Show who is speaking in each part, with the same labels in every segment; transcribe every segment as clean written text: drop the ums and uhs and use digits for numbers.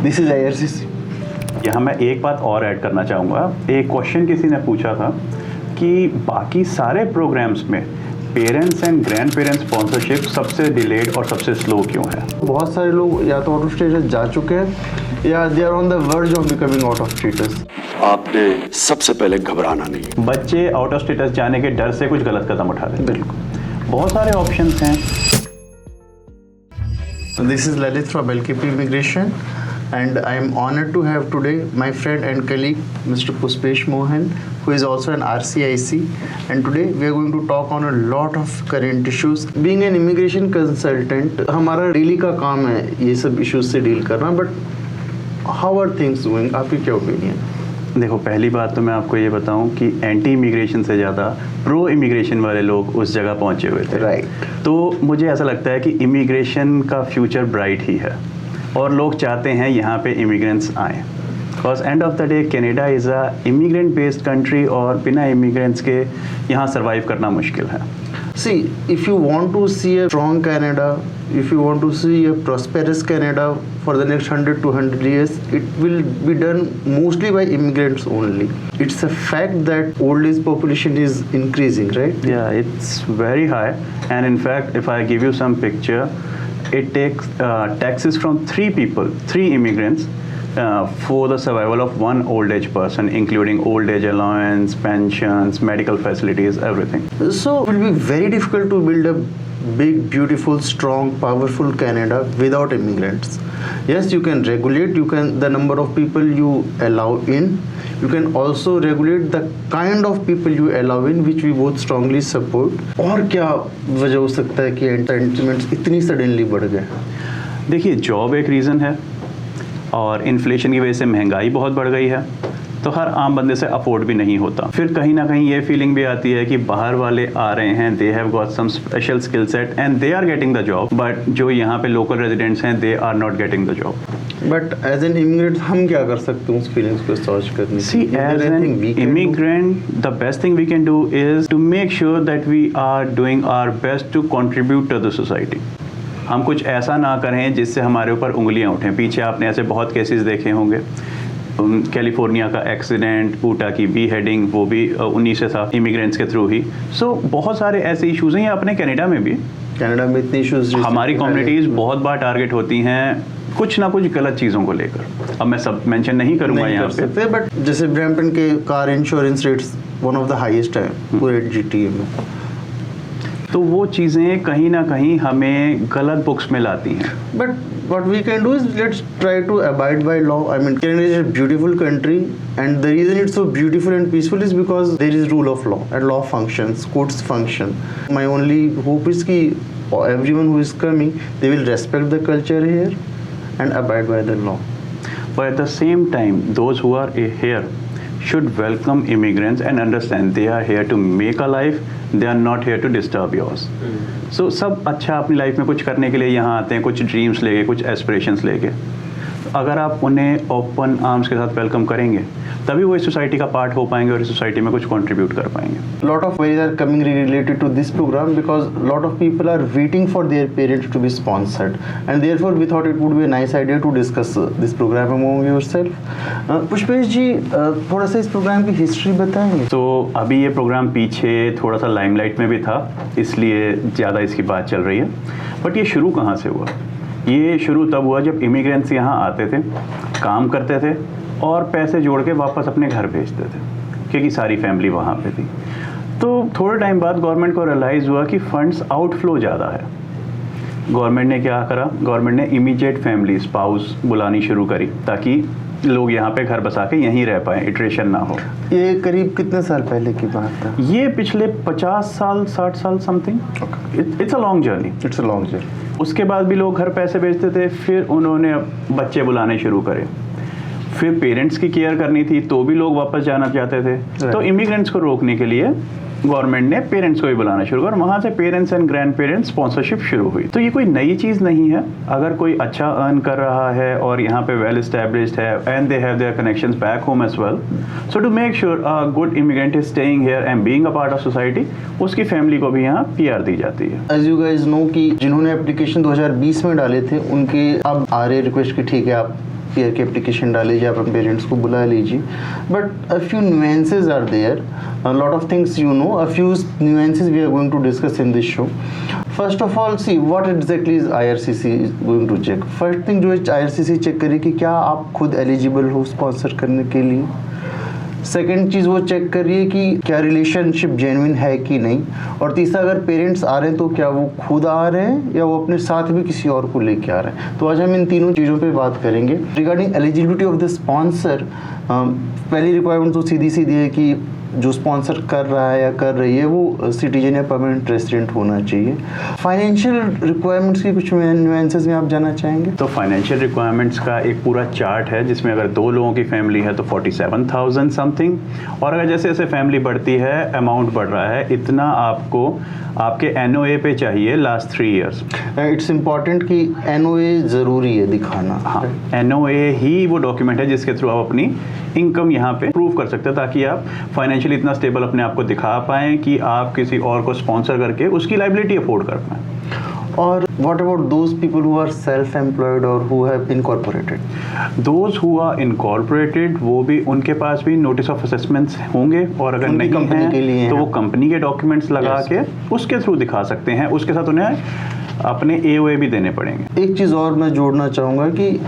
Speaker 1: This is IRCC।
Speaker 2: यहाँ मैं एक बात और ऐड करना चाहूँगा। एक क्वेश्चन किसी ने पूछा था कि बाकी सारे प्रोग्राम्स में parents and grand parents sponsorship सबसे डिलेड और सबसे स्लो क्यों है?
Speaker 1: बहुत सारे लोग या तो आउट ऑफ स्टेटस जा चुके हैं या they are on the verge of becoming out of status.
Speaker 3: आपने सबसे पहले घबराना नहीं।
Speaker 2: बच्चे आउट ऑफ स्टेटस जाने के डर से कुछ गलत कदम उठा लेते हैं।
Speaker 1: बिल्कुल,
Speaker 2: बहुत सारे ऑप्शंस हैं।
Speaker 1: This is Lalit from LKP Immigration and I am honored to have today my friend and colleague Mr. Puspesh Mohan, who is also an RCIC, and today we are going to talk on a lot of current issues. Being an immigration consultant, हमारा daily का काम है ये सब issues से deal करना, but how are things doing? आपकी क्या ओपिनियन?
Speaker 2: देखो, पहली बात तो मैं आपको ये बताऊं कि एंटी इमिग्रेशन से ज़्यादा प्रो इमिग्रेशन वाले लोग उस जगह पहुंचे हुए थे।
Speaker 1: राइट।
Speaker 2: तो मुझे ऐसा लगता है कि इमिग्रेशन का फ्यूचर ब्राइट ही है और लोग चाहते हैं यहाँ पे इमिग्रेंट्स आएँ। Because and of the day Canada is a immigrant based country और बिना इमिग्रेंट्स के यहाँ सर्वाइव करना मुश्किल है।
Speaker 1: See, if you want to see a strong Canada, if you want to see a prosperous Canada for the next 100-200 years, it will be done mostly by immigrants only. It's a fact that old age population is increasing, right?
Speaker 2: Yeah, it's very high, and in fact, if I give you some picture, it takes taxes from three immigrants for the survival of one old age person, including old age allowance, pensions, medical facilities, everything.
Speaker 1: So it will be very difficult to build a big, beautiful, strong, powerful Canada without immigrants. Yes, you can regulate, the number of people you allow in. You can also regulate the kind of people you allow in, which we both strongly support. और क्या वजह हो सकता है कि sentiments इतनी suddenly बढ़ गए?
Speaker 2: देखिए, जॉब एक रीज़न है और इन्फ्लेशन की वजह से महंगाई बहुत बढ़ गई है, तो हर आम बंदे से अफोर्ड भी नहीं होता। फिर कहीं ना कहीं ये फीलिंग भी आती है कि बाहर वाले आ रहे हैं, they have got some special skill set and they are getting the job, but जो यहाँ पे लोकल रेजिडेंट्स हैं they are not getting the job.
Speaker 1: But as an immigrant हम क्या कर सकते हैं उस फीलिंग्स को सॉल्व करने के लिए?
Speaker 2: As an immigrant the best thing we can do is to make sure that we are doing our best to contribute to the society. हम कुछ ऐसा ना करें जिससे हमारे ऊपर उंगलियां उठें। पीछे आपने ऐसे बहुत केसेस देखे होंगे। कैलिफोर्निया का एक्सीडेंट, ऊटा की बीहेडिंग, वो भी उन्हीं से था, इमिग्रेंट्स के थ्रू ही। सो बहुत सारे ऐसे इश्यूज हैं, अपने कनाडा में भी।
Speaker 1: कनाडा में इतने इश्यूज,
Speaker 2: हमारी कम्युनिटीज़ बहुत बार टारगेट होती हैं कुछ ना कुछ गलत चीज़ों को लेकर। अब मैं सब मेंशन नहीं करूँगा यहाँ पे,
Speaker 1: बट जैसे ब्रैम्पटन के car insurance rates one of the highest है पूरे GTA में।
Speaker 2: तो वो चीज़ें कहीं ना कहीं हमें गलत बुक्स में लाती हैं।
Speaker 1: But what we can do is let's try to abide by law. I mean, Canada is a beautiful country, and the reason it's so beautiful and peaceful is because there is rule of law and law functions, courts function. My only hope is that everyone who is coming, they will respect the culture here and abide by the law.
Speaker 2: But at the same time, those who are here should welcome immigrants and understand they are here to make a life. They are not here to disturb yours. So सब अच्छा अपनी life में कुछ करने के लिए यहाँ आते हैं, कुछ ड्रीम्स लेके, कुछ एस्पिरेशंस लेके। अगर आप उन्हें ओपन आर्म्स के साथ वेलकम करेंगे तभी वो इस सोसाइटी का पार्ट हो पाएंगे और इस सोसाइटी में कुछ कंट्रीब्यूट कर पाएंगे।
Speaker 1: Lot of queries are coming related to this program because lot of people are waiting for their parents to be sponsored, and therefore we thought it would be a nice idea to discuss this program among yourself. Pushpesh जी, थोड़ा सा इस programme की history बताएंगे?
Speaker 2: तो अभी ये programme पीछे थोड़ा सा लाइमलाइट में भी था, इसलिए ज़्यादा इसकी बात चल रही है। बट ये शुरू कहाँ से हुआ? ये शुरू तब हुआ जब इमिग्रेंट्स यहाँ आते थे, काम करते थे और पैसे जोड़ के वापस अपने घर भेजते थे, क्योंकि सारी फैमिली वहाँ पे थी। तो थोड़े टाइम बाद गवर्नमेंट को रियलाइज़ हुआ कि फंड्स आउटफ्लो ज़्यादा है। गवर्नमेंट ने क्या करा? गवर्नमेंट ने इमीडिएट फैमिली स्पाउस बुलानी शुरू करी ताकि लोग यहाँ पे घर बसा के यहीं रह पाएँ, इटरेशन ना हो।
Speaker 1: ये करीब कितने साल पहले की बात है?
Speaker 2: ये पिछले 50 साल 60 साल something. It's a long journey.
Speaker 1: It's a long journey.
Speaker 2: उसके बाद भी लोग घर पैसे भेजते थे, फिर उन्होंने बच्चे बुलाने शुरू करे, फिर पेरेंट्स की केयर करनी थी तो भी लोग वापस जाना चाहते थे। तो इमिग्रेंट्स को रोकने के लिए गवर्नमेंट ने पेरेंट्स को भी बुलाना शुरू किया और वहाँ से parents and grand parents sponsorship शुरू हुई। तो ये कोई नई चीज़ नहीं है। अगर कोई अच्छा अर्न कर रहा है और यहाँ पे वेल एस्टैब्लिश्ड है and they have their connections back home as well, so to make sure a good immigrant is staying here and being a part of society, उसकी फैमिली को भी यहाँ PR दी जाती है।
Speaker 1: एज यू गाइज नो कि जिन्होंने application 2020 में डाले थे उनके अब आ रहे रिक्वेस्ट कि ठीक है आप पीआर की एप्लीकेशन डाल लीजिए, आप अपने पेरेंट्स को बुला लीजिए, but a few nuances are there, a lot of things you know, a few nuances we are going to discuss in this show. First of all, see what exactly is IRCC is going to check. First thing जो IRCC check करे कि क्या आप खुद eligible हो sponsor करने के लिए. सेकेंड चीज़ वो चेक करिए कि क्या रिलेशनशिप जेन्युइन है कि नहीं. और तीसरा, अगर पेरेंट्स आ रहे हैं तो क्या वो खुद आ रहे हैं या वो अपने साथ भी किसी और को लेके आ रहे हैं. तो आज हम इन तीनों चीज़ों पे बात करेंगे. Regarding eligibility of the sponsor, पहली रिक्वायरमेंट तो सीधी सीधी है कि जो स्पॉन्सर कर रहा है या कर रही है वो सिटीजन या परमानेंट रेसिडेंट होना चाहिए. फाइनेंशियल रिक्वायरमेंट्स की कुछ नुएंसेस में आप जानना चाहेंगे?
Speaker 2: तो फाइनेंशियल रिक्वायरमेंट्स का एक पूरा चार्ट है जिसमें अगर 2 लोगों की फैमिली है तो 47,000 समथिंग, और अगर जैसे जैसे फैमिली बढ़ती है अमाउंट बढ़ रहा है, इतना आपको आपके NOA पे चाहिए लास्ट 3 ईयर्स.
Speaker 1: इट्स इम्पॉर्टेंट कि NOA ज़रूरी है दिखाना.
Speaker 2: हाँ, NOA ही वो डॉक्यूमेंट है जिसके थ्रू आप अपनी इनकम यहाँ पे प्रूव कर सकते हैं, ताकि आप फाइनेंशियली इतना स्टेबल अपने आप को दिखा पाएँ कि आप किसी और को स्पॉन्सर करके उसकी लाइबिलिटी अफोर्ड कर पाएँ.
Speaker 1: और what about those people who are self-employed or who have incorporated?
Speaker 2: Those who are incorporated, वो भी उनके पास भी नोटिस ऑफ असेसमेंट्स होंगे, और अगर नहीं हैं तो वो कंपनी के डॉक्यूमेंट्स लगा के उसके थ्रू दिखा सकते हैं. उसके साथ उन्हें अपने AOA भी देने पड़ेंगे.
Speaker 1: एक चीज़ और मैं जोड़ना चाहूँगा कि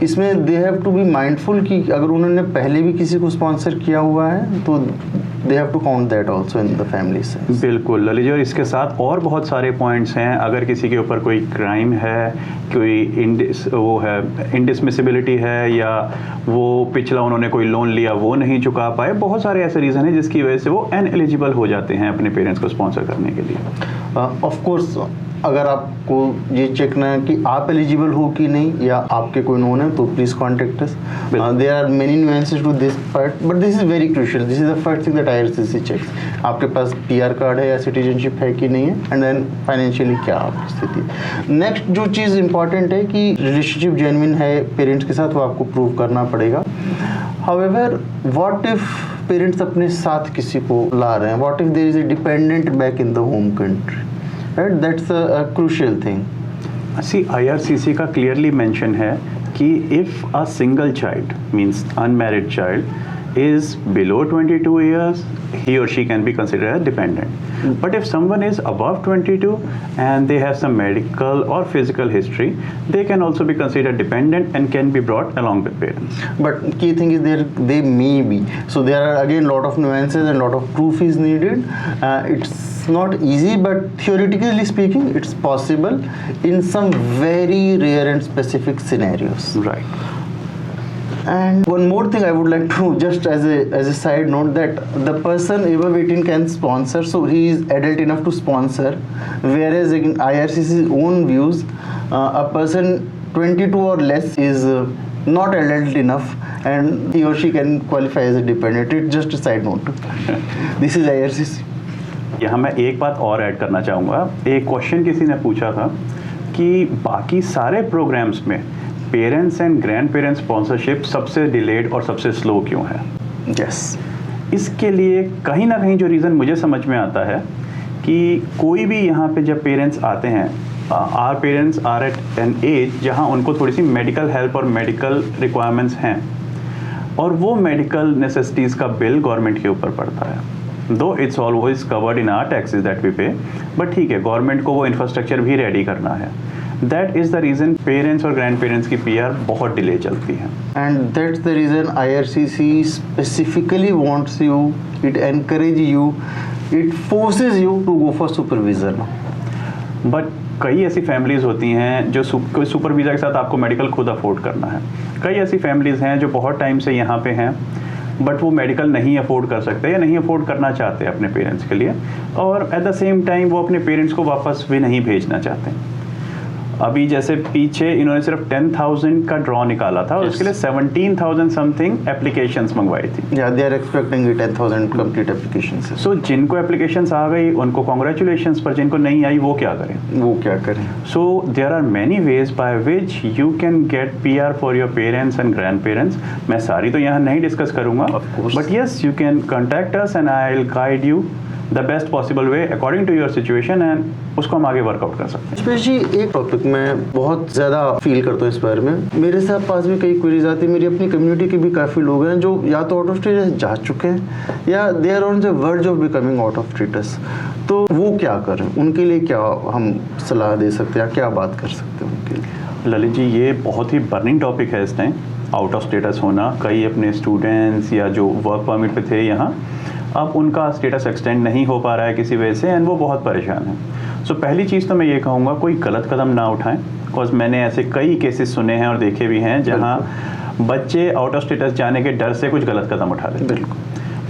Speaker 1: इसमें they have to be mindful कि अगर उन्होंने पहले भी किसी को स्पॉन्सर किया हुआ है तो they have to count that also in the family sense.
Speaker 2: बिल्कुल ललित जी, और इसके साथ और बहुत सारे पॉइंट्स हैं. अगर किसी के ऊपर कोई क्राइम है, कोई इंडिसमिसिबिलिटी है, या वो पिछला उन्होंने कोई लोन लिया वो नहीं चुका पाए, बहुत सारे ऐसे रीज़न हैं जिसकी वजह से वो इनएलिजिबल हो जाते हैं अपने पेरेंट्स को स्पॉन्सर करने के लिए.
Speaker 1: ऑफ कोर्स अगर आपको ये चेक करना है कि आप एलिजिबल हो कि नहीं या आपके कोई नोन है तो please contact us. There are many nuances to this part, but this is very crucial. This is the first thing that IRCC checks. आपके पास PR कार्ड है या सिटीजनशिप है कि नहीं है, एंड देन फाइनेंशियली क्या आपकी स्थिति है. नेक्स्ट जो चीज़ इंपॉर्टेंट है कि रिलेशनशिप जेन्युइन है पेरेंट्स के साथ, वो आपको प्रूव करना पड़ेगा. हाउएवर व्हाट इफ पेरेंट्स अपने साथ किसी को ला रहे हैं, what if there is a dependent back in the home country, right? That's a crucial thing.
Speaker 2: See, IRCC का clearly mention है कि if a single child, means unmarried child, is below 22 years, he or she can be considered as dependent. But if someone is above 22 and they have some medical or physical history, they can also be considered dependent and can be brought along with parents.
Speaker 1: But key thing is they may be. So there are again lot of nuances and lot of proof is needed. It's not easy, but theoretically speaking, it's possible in some very rare and specific scenarios.
Speaker 2: Right.
Speaker 1: And one more thing I would like to just as a side note, that the person above 18 can sponsor, so he is adult enough to sponsor, whereas in IRCC's own views, a person 22 or less is not adult enough and he or she can qualify as a dependent. It's just a side note. This is IRCC.
Speaker 2: यहाँ मैं एक बात और add करना चाहूँगा. एक question किसी ने पूछा था कि बाकी सारे प्रोग्राम्स में parents and grand parents sponsorship सबसे डिलेड और सबसे स्लो क्यों है.
Speaker 1: Yes.
Speaker 2: इसके लिए कहीं ना कहीं जो रीज़न मुझे समझ में आता है कि कोई भी यहाँ पे जब पेरेंट्स आते हैं, our parents are at an age जहाँ उनको थोड़ी सी मेडिकल हेल्प और मेडिकल रिक्वायरमेंट्स हैं, और वो मेडिकल नेसेसिटीज़ का बिल गवर्नमेंट के ऊपर पड़ता है. Though it's always covered in our taxes that we pay, but ठीक है, गवर्नमेंट को वो इंफ्रास्ट्रक्चर भी रेडी करना है. That is the reason parents और ग्रैंड पेरेंट्स की PR बहुत डिले चलती है.
Speaker 1: And that's the reason IRCC specifically wants you, it encourages you, it forces you to go for supervision.
Speaker 2: But कई ऐसी फैमिलीज़ होती हैं जो कोई सुपर वीज़ा के साथ आपको मेडिकल खुद अफोर्ड करना है. कई ऐसी फैमिलीज़ हैं जो बहुत टाइम से यहाँ पे हैं, बट वो मेडिकल नहीं अफोर्ड कर सकते या नहीं अफोर्ड करना चाहते अपने पेरेंट्स के लिए, और एट द सेम टाइम वो अपने पेरेंट्स को वापस भी नहीं भेजना चाहते. अभी जैसे पीछे इन्होंने सिर्फ 10,000 का ड्रॉ निकाला था और उसके लिए 17,000 समथिंग एप्लीकेशंस मंगवाई थी.
Speaker 1: They are expecting 10,000 complete applications.
Speaker 2: So जिनको एप्लीकेशंस आ गई उनको कॉन्ग्रेचुलेशंस, पर जिनको नहीं आई वो क्या करें. So there are many ways by which you can get PR for your parents and grandparents. मैं सारी तो यहाँ नहीं डिस्कस करूँगा, but yes you can contact us and I will guide you the best possible way according to your situation, and उसको हम आगे workout कर सकते हैं।
Speaker 1: स्पेशली एक टॉपिक मैं बहुत ज़्यादा फील करता हूँ इस बारे में। मेरे साथ पास भी कई क्वेरीज आती है, मेरी अपनी कम्युनिटी के भी काफ़ी लोग हैं जो या तो आउट ऑफ स्टेटस जा चुके हैं या they are on the verge of becoming out of status. तो वो क्या करें, उनके लिए क्या हम सलाह दे सकते हैं, क्या बात कर सकते हैं उनके लिए?
Speaker 2: ललित जी, ये बहुत ही बर्निंग टॉपिक है इस टाइम, आउट ऑफ स्टेटस होना। कई अपने स्टूडेंट्स या जो वर्क परमिट पे थे यहाँ, अब उनका स्टेटस एक्सटेंड नहीं हो पा रहा है किसी वजह से, एंड वो बहुत परेशान है। सो पहली चीज़ तो मैं ये कहूँगा, कोई गलत कदम ना उठाएं, बिकॉज मैंने ऐसे कई केसेस सुने हैं और देखे भी हैं जहाँ बच्चे आउट ऑफ स्टेटस जाने के डर से कुछ गलत कदम उठा लेते हैं।
Speaker 1: बिल्कुल,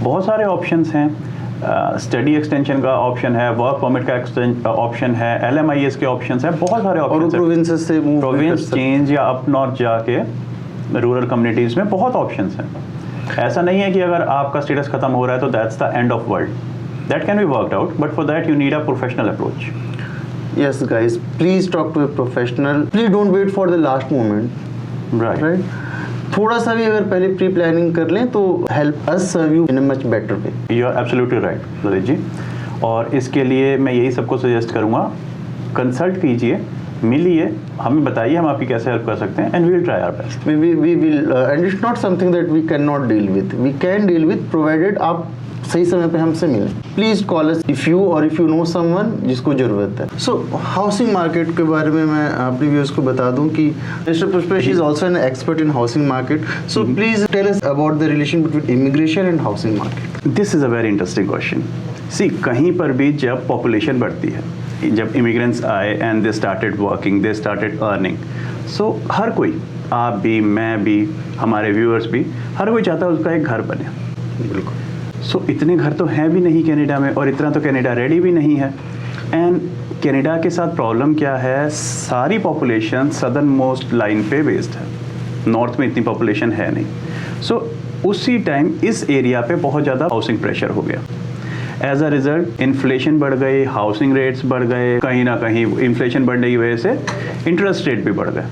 Speaker 2: बहुत सारे ऑप्शंस हैं, स्टडी एक्सटेंशन का ऑप्शन है, वर्क परमिट का ऑप्शन है, LMIS के ऑप्शंस हैं, बहुत सारे
Speaker 1: और
Speaker 2: ऑप्शन
Speaker 1: प्रोविंसेस से मूव
Speaker 2: प्रोविंस चेंज या अप नॉर्थ जाके रूरल कम्युनिटीज़ में बहुत ऑप्शंस हैं। ऐसा नहीं है कि अगर आपका स्टेटस खत्म हो रहा है तो that's the end of world, that can be worked out, but for that you need a professional approach.
Speaker 1: Yes guys, please talk to a professional. Please don't wait for the last moment.
Speaker 2: Right.
Speaker 1: थोड़ा सा भी अगर पहले pre planning कर लें तो help us serve you in a much better way.
Speaker 2: You are absolutely right Lalit ji, और इसके लिए मैं यही सबको सजेस्ट करूँगा, कंसल्ट कीजिए, मिलिए, हमें बताइए हम आपकी कैसे हेल्प कर सकते हैं, and we will try our best.
Speaker 1: we will and it's not something that we cannot deal with. We can deal with provided आप सही समय पे हमसे मिलें। Please call us if you know someone जिसको जरूरत है। सो हाउसिंग मार्केट के बारे में मैं अपने व्यूअर्स को बता दूं कि mister Pushpesh is also an expert in housing market. So please tell us about the relation between immigration and housing market.
Speaker 2: This is a very interesting question. See, कहीं पर भी जब पॉपुलेशन बढ़ती है, जब इमिग्रेंट्स आए and they started working, they started earning, so हर कोई, आप भी, मैं भी, हमारे व्यूअर्स भी, हर कोई चाहता है उसका एक घर बने।
Speaker 1: बिल्कुल।
Speaker 2: सो इतने घर तो हैं भी नहीं कनाडा में, और इतना तो कनाडा रेडी भी नहीं है। एंड कनाडा के साथ प्रॉब्लम क्या है, सारी पॉपुलेशन सदर्न मोस्ट लाइन पे बेस्ड है, नॉर्थ में इतनी पॉपुलेशन है नहीं। सो उसी टाइम इस एरिया पे बहुत ज़्यादा हाउसिंग प्रेशर हो गया। एज अ रिजल्ट इन्फ्लेशन बढ़ गई, हाउसिंग रेट्स बढ़ गए, कहीं ना कहीं इन्फ्लेशन बढ़ने की वजह से इंटरेस्ट रेट भी बढ़ गए।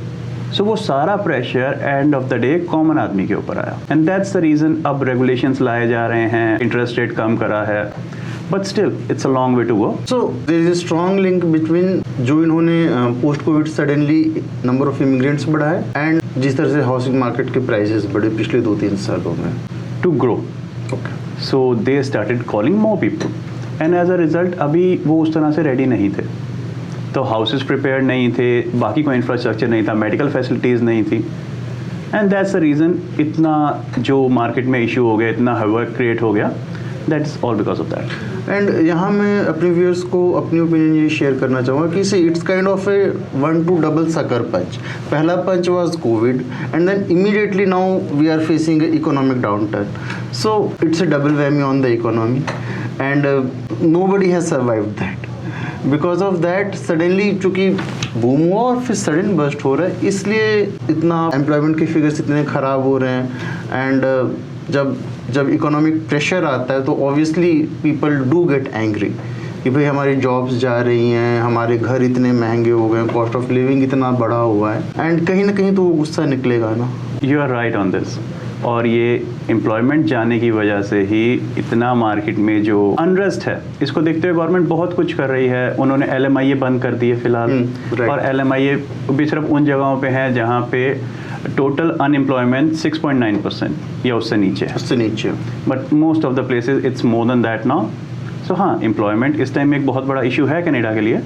Speaker 2: सो वो सारा pressure end of the day common आदमी के ऊपर आया, एंड दैट्स द रीज़न अब रेगुलेशंस लाए जा रहे हैं, इंटरेस्ट रेट कम करा है, but still it's a long way to go.
Speaker 1: So there is a strong link between जो इन्होंने post COVID suddenly number of immigrants बढ़ाए एंड जिस तरह से हाउसिंग मार्केट के प्राइसेस बढ़े पिछले 2-3 सालों में
Speaker 2: to grow.
Speaker 1: Okay.
Speaker 2: So they started calling more people, and as a result अभी वो उस तरह से रेडी नहीं थे, तो हाउसेस प्रिपेयर नहीं थे, बाकी कोई इंफ्रास्ट्रक्चर नहीं था, मेडिकल फैसिलिटीज़ नहीं थी, एंड दैट्स द रीज़न इतना जो मार्केट में इशू हो गया, इतना हैवक क्रिएट हो गया, that is all because of that.
Speaker 1: And यहाँ मैं अपने व्यूअर्स को अपनी ओपिनियन ये शेयर करना चाहूँगा कि it's kind of a 1-2 double sucker punch. पहला punch was COVID and then immediately now we are facing a economic downturn. So it's a double whammy on the economy and nobody has survived that. Because of that suddenly चूँकि boom हुआ और फिर sudden burst हो रहा है, इसलिए इतना employment के फिगर्स इतने ख़राब हो रहे हैं। एंड जब इकोनॉमिक प्रेशर आता है तो obviously people do get angry कि भाई हमारी जॉब्स जा रही हैं, हमारे घर इतने महंगे हो गए, कॉस्ट ऑफ लिविंग इतना बढ़ा हुआ है, एंड कहीं ना कहीं तो वो गुस्सा निकलेगा ना।
Speaker 2: You are right on this, और ये एम्प्लॉयमेंट जाने की वजह से ही इतना मार्केट में जो अनरेस्ट है, इसको देखते हुए गवर्नमेंट बहुत कुछ कर रही है। उन्होंने LMIA बंद कर दिए फिलहाल,
Speaker 1: right.
Speaker 2: और LMIA भी सिर्फ उन जगहों पे है जहाँ पे टोटल अनएम्प्लॉयमेंट 6.9% या उससे नीचे है, but most of the places it's more than that now. So हाँ, एम्प्लॉयमेंट इस टाइम में एक बहुत बड़ा इशू है कनाडा के लिए,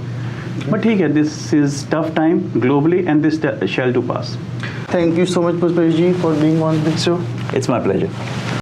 Speaker 2: बट ठीक है, this is tough time globally and this shall too pass.
Speaker 1: Thank you so much, Pushpesh ji, for being on this show.
Speaker 2: It's my pleasure.